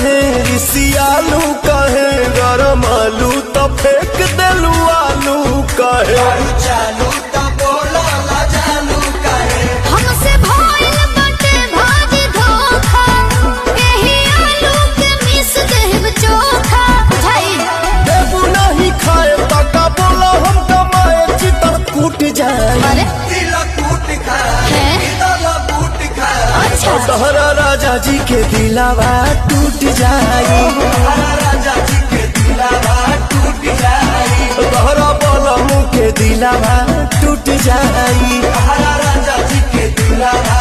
रिसियालू कहे गरम आलू तो फेंक देलू आलू कहे चालू तो बोला ला चालू कहे हमसे भइल बाटे भाजी धोखा एही आलू के मिस देब चोखा भाई देबू नहीं खाए तका बोला हम कमाए चितर कूट जाए अरे दिल कूट खाए दिल कूट खाए अच्छा तोहरा राजा जी के दिलावा टूट जाई राजा जी के दिलावा टूट जाई तोहरा बलमू के दिलावा टूट जाई राजा जी के दिलावा